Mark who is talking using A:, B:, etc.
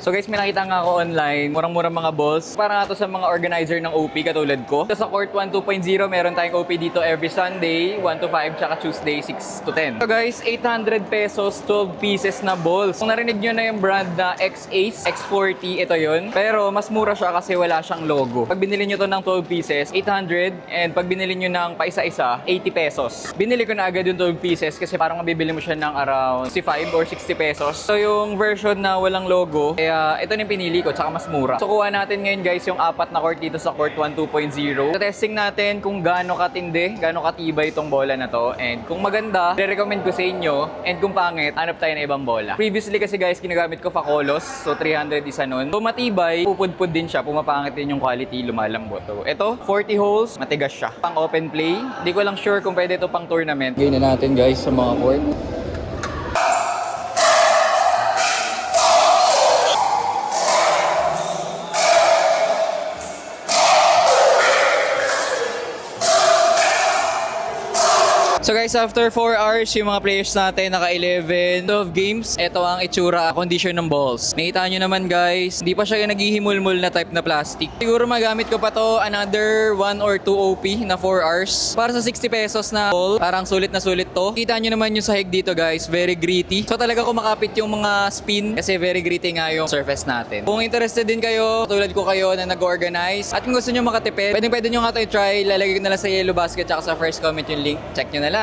A: So guys, may nakita nga ako online, murang-murang mga balls. Para nga to sa mga organizer ng OP katulad ko. So, sa Court 1 2.0, meron tayong OP dito every Sunday, 1 to 5, tsaka Tuesday, 6 to 10. So guys, 800 pesos, 12 pieces na balls. Kung narinig nyo na yung brand na X-Ace, X40, ito yun. Pero mas mura siya kasi wala siyang logo. Pag binili nyo to ng 12 pieces, 800. And pag binili nyo ng paisa-isa, 80 pesos. Binili ko na agad yung 12 pieces kasi parang mabibili mo siya ng around 65 or 60 pesos. So yung version na walang logo, ito yung pinili ko, tsaka mas mura. So kuha natin ngayon guys yung apat na court dito sa Court 1 2.0. So testing natin kung gaano katindi, gaano katibay itong bola na to. And kung maganda, re-recommend ko sa inyo. And kung pangit, hanap tayo ng ibang bola. Previously kasi guys, ginagamit ko Facolos. So 300 isa nun. So matibay, pupudpud din siya, pumapangit din yung quality, lumalambot. So ito, 40 holes, matigas siya. Pang open play. Hindi ko lang sure kung pwede ito pang tournament. Gawin na natin guys sa mga court. So guys, after 4 hours, yung mga players natin naka-11, 12 games. Ito ang itsura, condition ng balls. Nakita nyo naman guys, hindi pa siya yung naghihimulmul na type na plastic. Siguro magamit ko pa to another 1 or 2 OP na 4 hours. Para sa 60 pesos na ball, parang sulit na sulit to. Kita nyo naman yung sahig dito guys, very gritty. So talaga kumakapit yung mga spin kasi very gritty nga yung surface natin. Kung interested din kayo, tulad ko kayo na nag-organize, at kung gusto nyo makatipid, pwede nyo nga tayo try. Lalagay ko na lang sa yellow basket tsaka sa first comment yung link. Check nyo na lang.